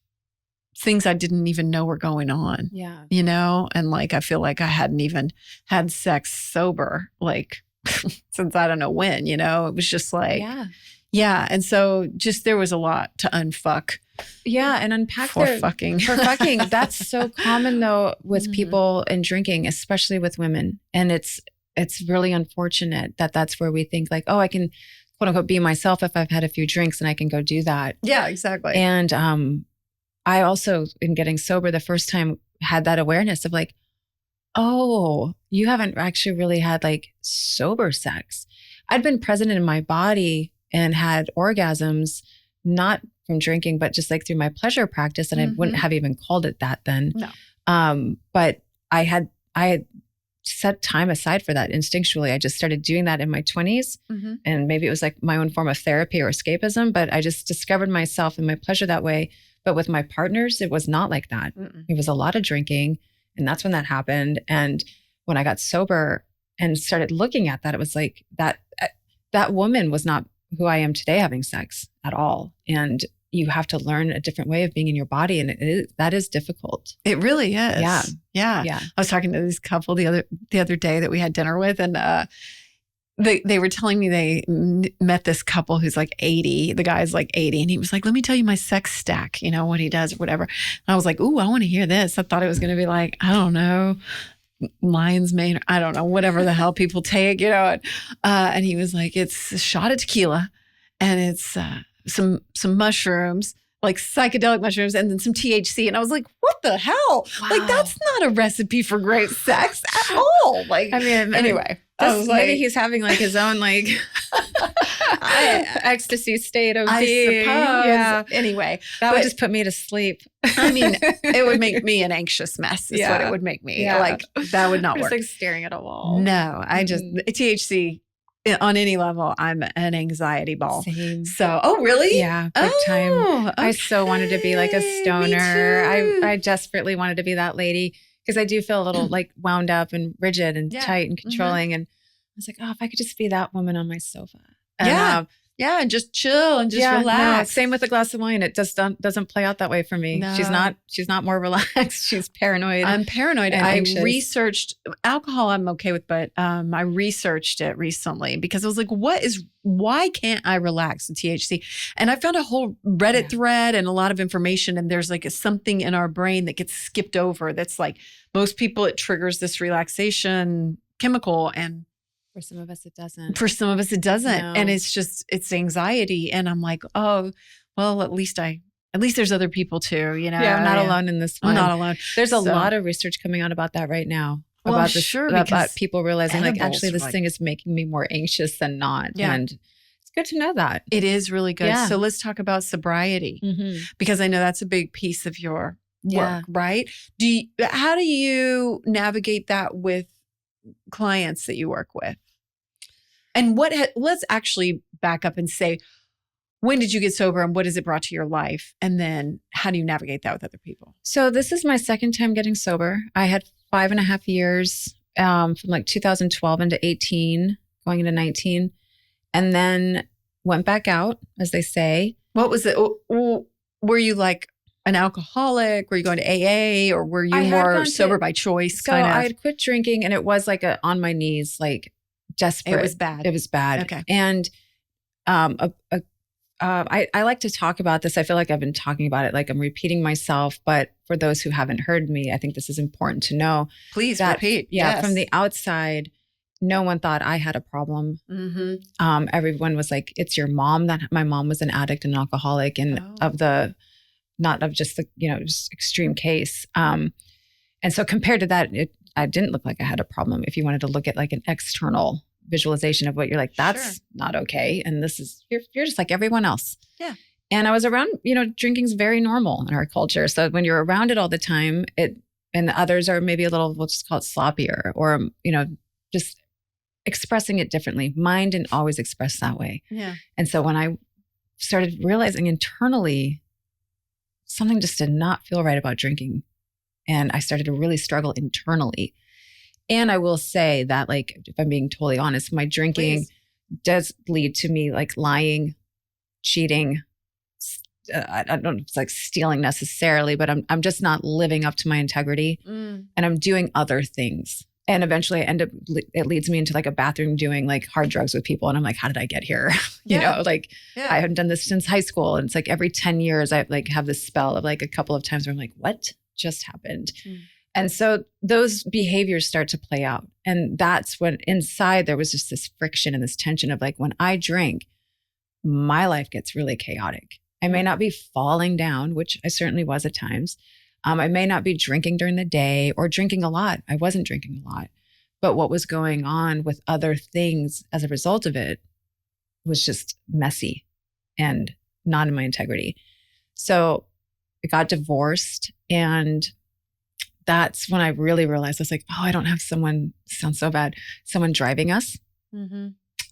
things I didn't even know were going on. Yeah. And like, I feel like I hadn't even had sex sober, like since I don't know when, it was just like, yeah. And so just, there was a lot to unfuck. Yeah. And unpack for fucking. That's so common though with people and drinking, especially with women. And it's really unfortunate that that's where we think like, I can quote unquote be myself if I've had a few drinks and I can go do that. Yeah, exactly. And I also, in getting sober the first time, had that awareness of like, you haven't actually really had like sober sex. I'd been present in my body and had orgasms, not from drinking, but just like through my pleasure practice. And I wouldn't have even called it that then. No. But I had set time aside for that instinctually. I just started doing that in my 20s. And maybe it was like my own form of therapy or escapism, but I just discovered myself and my pleasure that way. But with my partners, it was not like that. It was a lot of drinking. And that's when that happened. And when I got sober and started looking at that, it was like that woman was not who I am today having sex at all. And you have to learn a different way of being in your body. And that is difficult. It really is. Yeah. I was talking to this couple the other day that we had dinner with, and they were telling me they met this couple who's like 80. The guy's like 80. And he was like, let me tell you my sex stack, what he does or whatever. And I was like, ooh, I want to hear this. I thought it was going to be like, I don't know, lion's mane, I don't know, whatever the hell people take, and he was like, it's a shot of tequila and it's some mushrooms, like psychedelic mushrooms, and then some THC. And I was like, what the hell? Wow. Like, that's not a recipe for great sex at all. Like, anyway. Maybe he's having like his own like ecstasy state of being. Suppose. Yeah. Anyway, that would just put me to sleep. I mean, it would make me an anxious mess. Is what it would make me. Yeah. Like that would not work. Just like staring at a wall. No, I just THC on any level. I'm an anxiety ball. Same. So, oh really? Yeah, big time. Okay. I so wanted to be like a stoner. I desperately wanted to be that lady. Because I do feel a little like wound up and rigid and tight and controlling. And I was like, oh, if I could just be that woman on my sofa. And, and just chill and just relax. No, same with a glass of wine. It just doesn't play out that way for me. No. She's not more relaxed. She's paranoid. I'm paranoid. I researched alcohol. I'm okay with, but I researched it recently because I was like, why can't I relax with THC? And I found a whole Reddit thread and a lot of information. And there's like something in our brain that gets skipped over. That's like most people, it triggers this relaxation chemical, and for some of us, it doesn't. No. And it's anxiety. And I'm like, oh, well, at least there's other people too, Yeah, I'm not alone in this one. I'm not alone. There's a lot of research coming out about that right now. About people realizing like, actually this thing is making me more anxious than not. Yeah. And it's good to know that. It is really good. Yeah. So let's talk about sobriety, because I know that's a big piece of your work, right? How do you navigate that with clients that you work with? And let's actually back up and say, when did you get sober and what has it brought to your life? And then how do you navigate that with other people? So this is my second time getting sober. I had 5.5 years from like 2012 into 18, going into 19, and then went back out, as they say. What was it? Were you like an alcoholic? Were you going to AA, or were you more sober by choice? So I had quit drinking, and it was like on my knees, like desperate. It was bad. It was bad. Okay. And I like to talk about this. I feel like I've been talking about it, like I'm repeating myself. But for those who haven't heard me, I think this is important to know. Please repeat. Yeah, yes. From the outside, no one thought I had a problem. Everyone was like, "It's your mom." That my mom was an addict and an alcoholic, and not of just the just extreme case. And so compared to that, I didn't look like I had a problem. If you wanted to look at like an external visualization of what you're like, that's not okay. And this is, you're just like everyone else. Yeah. And I was around, drinking's very normal in our culture. So when you're around it all the time, and the others are maybe a little, we'll just call it sloppier, or, just expressing it differently. Mine didn't always express that way. Yeah. And so when I started realizing internally, something just did not feel right about drinking. And I started to really struggle internally. And I will say that, like, if I'm being totally honest, my drinking does lead to me like lying, cheating. I don't know if it's like stealing necessarily, but I'm just not living up to my integrity, and I'm doing other things. And eventually it leads me into like a bathroom doing like hard drugs with people. And I'm like, how did I get here? I haven't done this since high school. And it's like every 10 years I like have this spell of like a couple of times where I'm like, what just happened? And so those behaviors start to play out. And that's when inside there was just this friction and this tension of like, when I drink, my life gets really chaotic. I may not be falling down, which I certainly was at times. I may not be drinking during the day or drinking a lot. I wasn't drinking a lot. But what was going on with other things as a result of it was just messy and not in my integrity. So I got divorced, and that's when I really realized I was like, oh, I don't have someone, sounds so bad, someone driving us.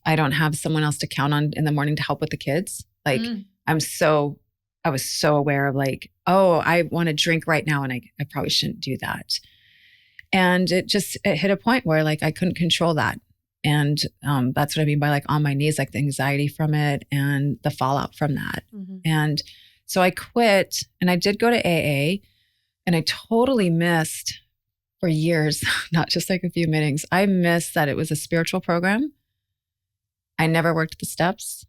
I don't have someone else to count on in the morning to help with the kids. Like I was so aware of like, oh, I want to drink right now, and I probably shouldn't do that. And it hit a point where like I couldn't control that. And that's what I mean by like on my knees, like the anxiety from it and the fallout from that. And so I quit, and I did go to AA. And I totally missed for years, not just like a few meetings. I missed that it was a spiritual program. I never worked the steps.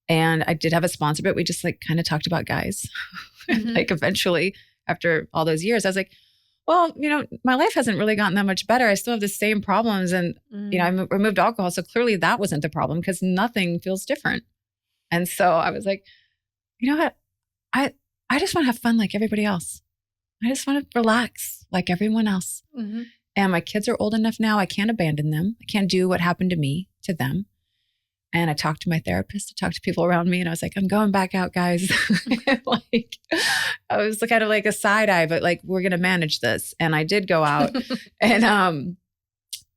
And I did have a sponsor, but we just like kind of talked about guys. Mhm. Like eventually, after all those years, I was like, well, my life hasn't really gotten that much better. I still have the same problems. And, I removed alcohol. So clearly that wasn't the problem because nothing feels different. And so I was like, you know what? I just want to have fun like everybody else. I just want to relax like everyone else. Mhm. And my kids are old enough now. I can't abandon them. I can't do what happened to me to them. And I talked to my therapist, I talked to people around me, and I was like, I'm going back out, guys. Like, I was kind of like a side eye, but like, we're going to manage this. And I did go out and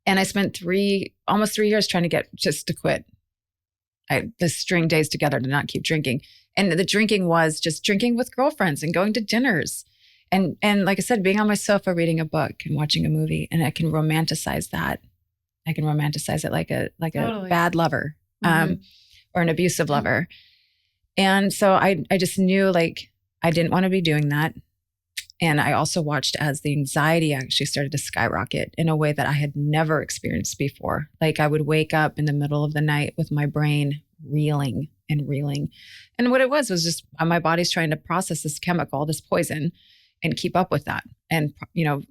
I spent almost 3 years trying to get just to quit. The string days together to not keep drinking. And the drinking was just drinking with girlfriends and going to dinners. And like I said, being on my sofa, reading a book and watching a movie. And I can romanticize that. I can romanticize it like a Totally. bad lover. Or an abusive lover. And so I just knew like I didn't want to be doing that. And I also watched as the anxiety actually started to skyrocket in a way that I had never experienced before. Like I would wake up in the middle of the night with my brain reeling and reeling. And what it was just my body's trying to process this chemical, this poison, and keep up with that. And,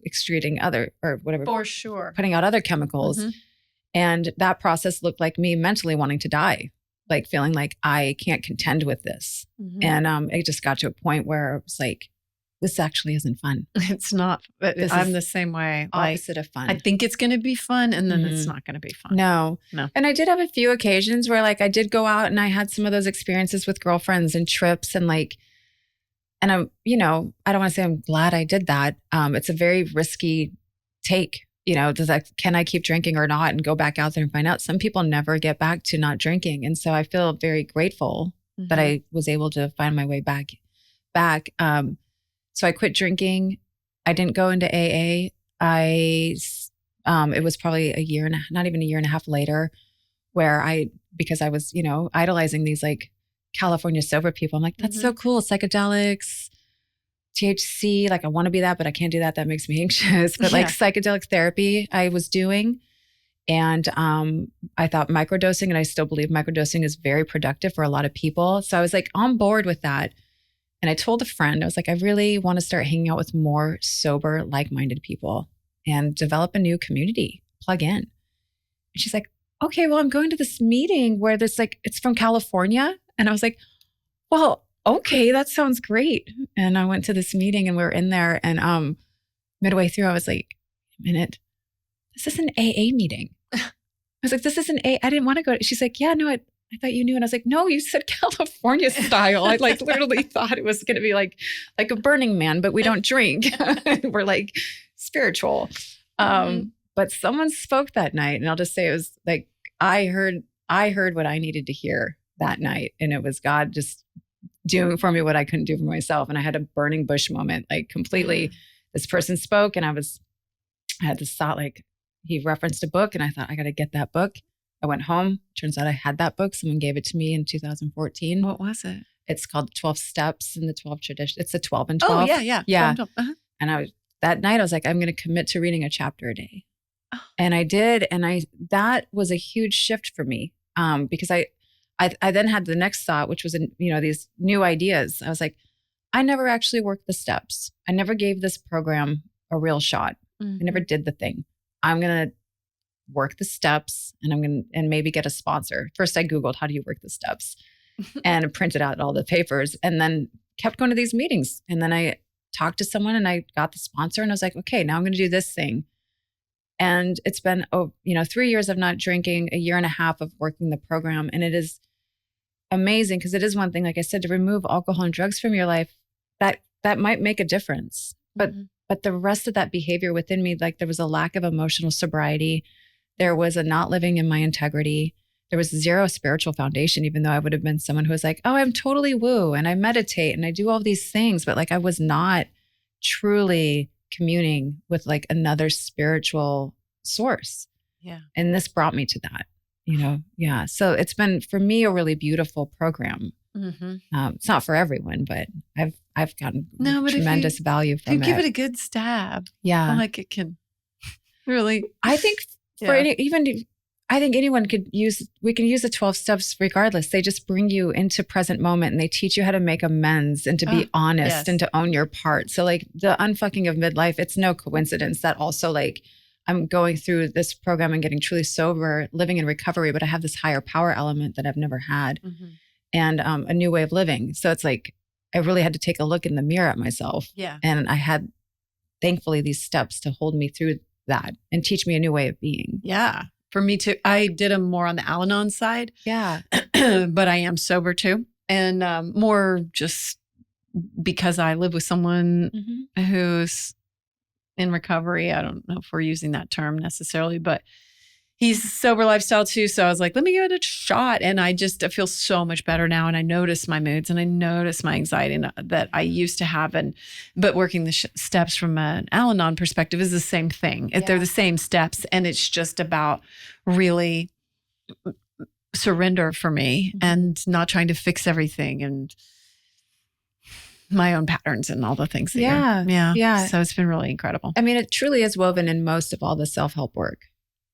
excreting other or whatever. For sure. Putting out other chemicals. Mhm. And that process looked like me mentally wanting to die, like feeling like I can't contend with this. Mhm. And it just got to a point where it was like, this actually isn't fun. It's not. This I'm is the same way. Like, Opposite of fun. I think it's going to be fun, and then it's not going to be fun. No. No. And I did have a few occasions where like I did go out and I had some of those experiences with girlfriends and trips and like, and I'm, I don't want to say I'm glad I did that. It's a very risky take. Can I keep drinking or not and go back out there and find out? Some people never get back to not drinking. And so I feel very grateful that I was able to find my way back. So I quit drinking. I didn't go into AA. It was probably not even a year and a half later where because I was, idolizing these like California sober people. I'm like, that's so cool. Psychedelics, THC, like I want to be that, but I can't do that. That makes me anxious. But like psychedelic therapy I was doing. And I thought microdosing, and I still believe microdosing is very productive for a lot of people. So I was like on board with that. And I told a friend, I was like, I really want to start hanging out with more sober, like-minded people and develop a new community, plug in. And she's like, okay, well, I'm going to this meeting where there's like, it's from California. And I was like, well, okay, that sounds great. And I went to this meeting and we were in there, and midway through, I was like, a minute, this is an AA meeting. I was like, this is an AA. I didn't want to go. She's like, yeah, no, I thought you knew. And I was like, no, you said California style. I like literally thought it was going to be like a Burning Man, but we don't drink. We're like spiritual. But someone spoke that night, and I'll just say it was like, I heard what I needed to hear that night. And it was God just doing for me what I couldn't do for myself. And I had a burning bush moment, like completely. This person spoke, and I had this thought, like he referenced a book, and I thought, I got to get that book. I went home. Turns out I had that book. Someone gave it to me in 2014. What was it? It's called 12 Steps in the 12 Traditions. It's a 12 and 12. Oh, yeah. Yeah. 12. And that night I was like, I'm going to commit to reading a chapter a day. Oh. And I did. And that was a huge shift for me. Because I then had the next thought, which was, these new ideas. I was like, I never actually worked the steps. I never gave this program a real shot. I never did the thing. I'm going to work the steps, and maybe get a sponsor. First, I Googled, how do you work the steps? And printed out all the papers, and then kept going to these meetings. And then I talked to someone and I got the sponsor, and I was like, okay, now I'm going to do this thing. And it's been, 3 years of not drinking, a year and a half of working the program. And it is amazing because it is one thing, like I said, to remove alcohol and drugs from your life, that might make a difference. But the rest of that behavior within me, like there was a lack of emotional sobriety. There was a not living in my integrity. There was zero spiritual foundation, even though I would have been someone who was like, oh, I'm totally woo, and I meditate and I do all these things. But like I was not truly communing with like another spiritual source. Yeah. And this brought me to that, Yeah. So it's been for me a really beautiful program. It's not for everyone, but I've gotten tremendous value from it. You give it a good stab. Yeah. I like it can really. I think for I think we can use the 12 steps regardless. They just bring you into present moment and they teach you how to make amends and to be honest and to own your part. So like the unfucking of midlife, it's no coincidence that also like I'm going through this program and getting truly sober, living in recovery, but I have this higher power element that I've never had and a new way of living. So it's like, I really had to take a look in the mirror at myself. Yeah. And I had, thankfully, these steps to hold me through that and teach me a new way of being. Yeah. For me too. I did them more on the Al-Anon side. Yeah. But I am sober too. And more just because I live with someone who's in recovery. I don't know if we're using that term necessarily, but he's sober lifestyle too. So I was like, let me give it a shot. And I feel so much better now. And I notice my moods and I notice my anxiety that I used to have. But working the steps from an Al-Anon perspective is the same thing. They're the same steps. And it's just about really surrender for me and not trying to fix everything and my own patterns and all the things. Yeah. So it's been really incredible. I mean, it truly is woven in most of all the self-help work.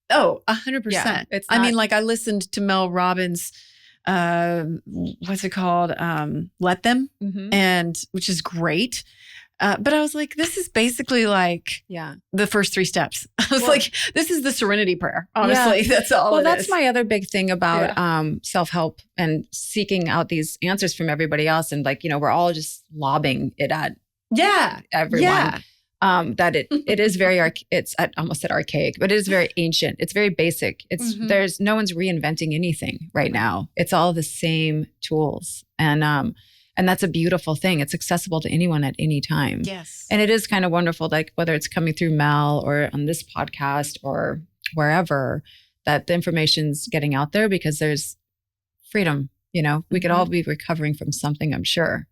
Oh, 100%. Yeah, I mean, like I listened to Mel Robbins, what's it called? Let Them, and which is great. But I was like, this is basically like the first 3 steps. I was like, this is the serenity prayer. Honestly, that's all. Well, that's my other big thing about self-help and seeking out these answers from everybody else. And like, we're all just lobbing it at everyone. Yeah. That it is very I almost said archaic, but it is very ancient. It's very basic. There's no one's reinventing anything right now. It's all the same tools. And that's a beautiful thing. It's accessible to anyone at any time. Yes. And it is kind of wonderful, like whether it's coming through Mel or on this podcast or wherever, that the information's getting out there because there's freedom. We could all be recovering from something, I'm sure.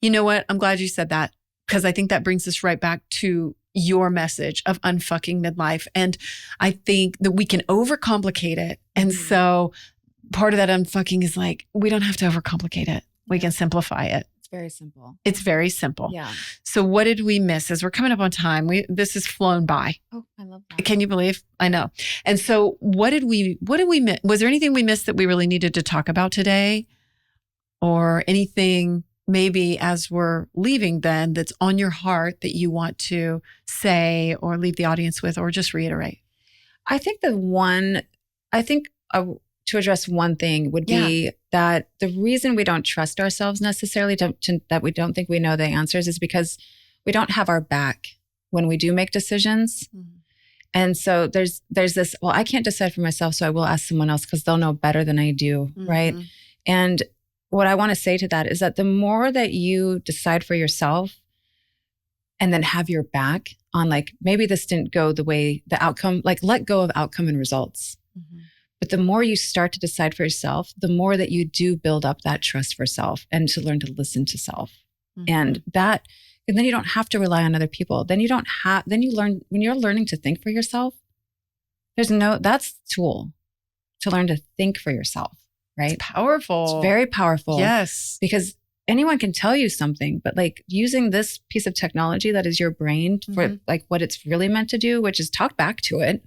You know what? I'm glad you said that. Because I think that brings us right back to your message of unfucking midlife. And I think that we can overcomplicate it. And so part of that unfucking is like, we don't have to overcomplicate it. We can simplify it. It's very simple. It's very simple. Yeah. So what did we miss? As we're coming up on time, this has flown by. Oh, I love that. Can you believe? I know. And so what did we miss? Was there anything we missed that we really needed to talk about today? Or anything maybe as we're leaving then that's on your heart that you want to say or leave the audience with or just reiterate? I think to address one thing would be that the reason we don't trust ourselves necessarily that we don't think we know the answers is because we don't have our back when we do make decisions. And so there's this, well, I can't decide for myself, so I will ask someone else because they'll know better than I do, right? And what I want to say to that is that the more that you decide for yourself and then have your back on like, maybe this didn't go the way the outcome, like let go of outcome and results. But the more you start to decide for yourself, the more that you do build up that trust for self and to learn to listen to self. And then you don't have to rely on other people. Then you learn, when you're learning to think for yourself, that's the tool to learn to think for yourself. Right? It's powerful. It's very powerful. Yes. Because anyone can tell you something, but like using this piece of technology that is your brain for like what it's really meant to do, which is talk back to it,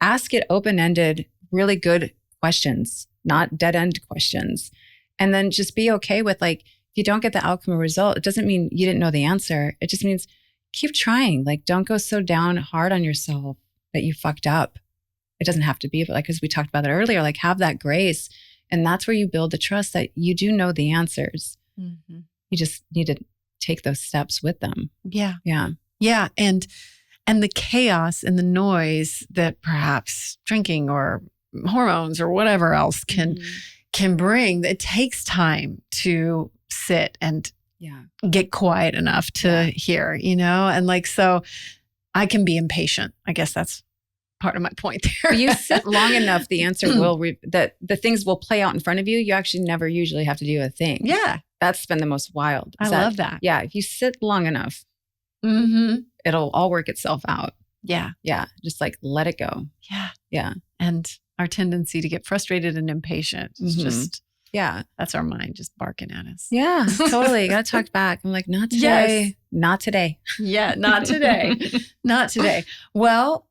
ask it open-ended, really good questions, not dead-end questions. And then just be okay with like, if you don't get the outcome or result, it doesn't mean you didn't know the answer. It just means keep trying. Like, don't go so down hard on yourself that you fucked up. It doesn't have to be, but like, as we talked about it earlier, like have that grace. And that's where you build the trust that you do know the answers. You just need to take those steps with them. Yeah. Yeah. Yeah. And the chaos and the noise that perhaps drinking or hormones or whatever else can bring, it takes time to sit and get quiet enough to hear, and like, so I can be impatient. I guess that's part of my point there. You sit long enough, the answer will, that the things will play out in front of you. You actually never usually have to do a thing. Yeah. That's been the most wild. I love that. Yeah. If you sit long enough, it'll all work itself out. Yeah. Yeah. Just like let it go. Yeah. Yeah. And our tendency to get frustrated and impatient is just, that's our mind just barking at us. Yeah, totally. Got to talk back. I'm like, not today. Yes. Not today. Yeah, not today. Not today. Well,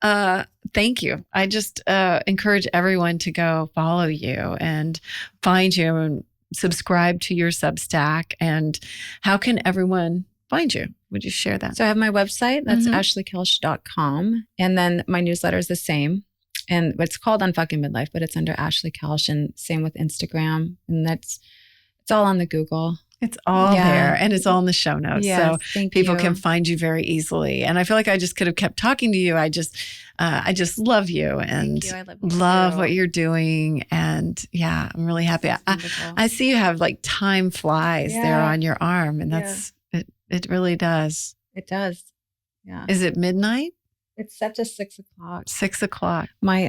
thank you. I just encourage everyone to go follow you and find you and subscribe to your Substack. And how can everyone find you? Would you share that? So I have my website. That's ashleykelsch.com. And then my newsletter is the same. And it's called Unfucking Midlife, but it's under Ashley Kelsch, and same with Instagram. And it's all on the Google. It's all there, and it's all in the show notes. Yes, so people can find you very easily. And I feel like I just could have kept talking to you. I just love you and I love you love too. what you're doing. And yeah, I'm really happy. I see you have like time flies there on your arm, and that's it really does. It does. Yeah. Is it midnight? It's set to 6 o'clock. 6 o'clock. My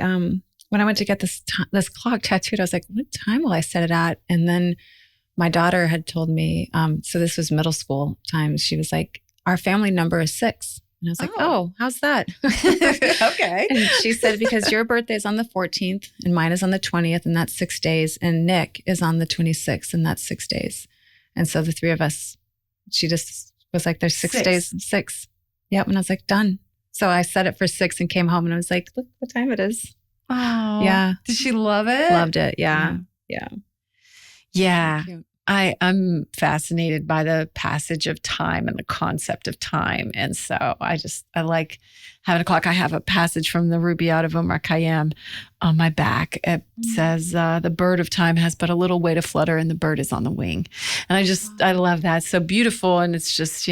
when I went to get this clock tattooed, I was like, what time will I set it at? And then my daughter had told me, so this was middle school times. She was like, our family number is 6. And I was like, oh how's that? Okay. And she said, because your birthday is on the 14th and mine is on the 20th, and that's 6 days. And Nick is on the 26th, and that's 6 days. And so the three of us, she just was like, there's 6 days, 6. Yep. And I was like, done. So I set it for 6 and came home, and I was like, look what time it is. Oh, yeah. Did she love it? Loved it. Yeah. Yeah. Yeah. I'm fascinated by the passage of time and the concept of time. And so I like having a clock. I have a passage from the Rubaiyat of Omar Khayyam on my back. It says, the bird of time has but a little way to flutter, and the bird is on the wing. And I love that. It's so beautiful. And it's just,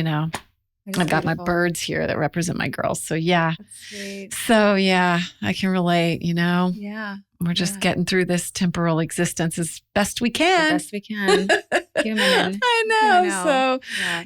I've got my birds here that represent my girls. So yeah. That's sweet. So yeah, I can relate, Yeah. We're just getting through this temporal existence as best we can. As best we can. Human. I know. So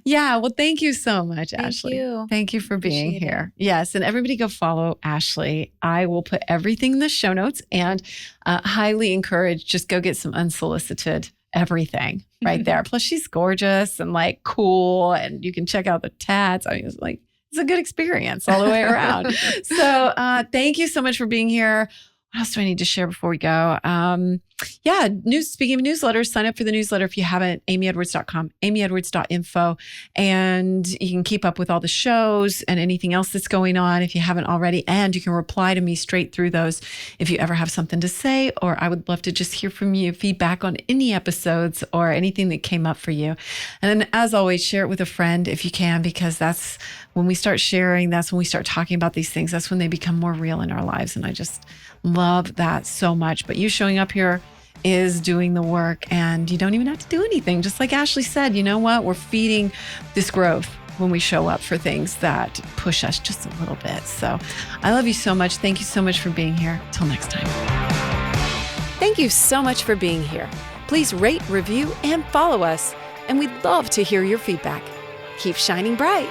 yeah. Well, thank you so much, Ashley. Thank you. Thank you for being Appreciate here. Yes. And everybody go follow Ashley. I will put everything in the show notes, and highly encourage, just go get some unsolicited everything right there. Plus she's gorgeous and like cool, and you can check out the tats. I mean, it's a good experience all the way around. So thank you so much for being here. What else do I need to share before we go? Speaking of newsletters, sign up for the newsletter if you haven't, amyedwards.com, amyedwards.info. And you can keep up with all the shows and anything else that's going on if you haven't already. And you can reply to me straight through those if you ever have something to say, or I would love to just hear from you, feedback on any episodes or anything that came up for you. And then as always, share it with a friend if you can, because that's when we start sharing, that's when we start talking about these things. That's when they become more real in our lives. And I just love that so much. But you showing up here is doing the work, and you don't even have to do anything. Just like Ashley said, you know what? We're feeding this growth when we show up for things that push us just a little bit. So I love you so much. Thank you so much for being here. Till next time. Thank you so much for being here. Please rate, review, and follow us. And we'd love to hear your feedback. Keep shining bright.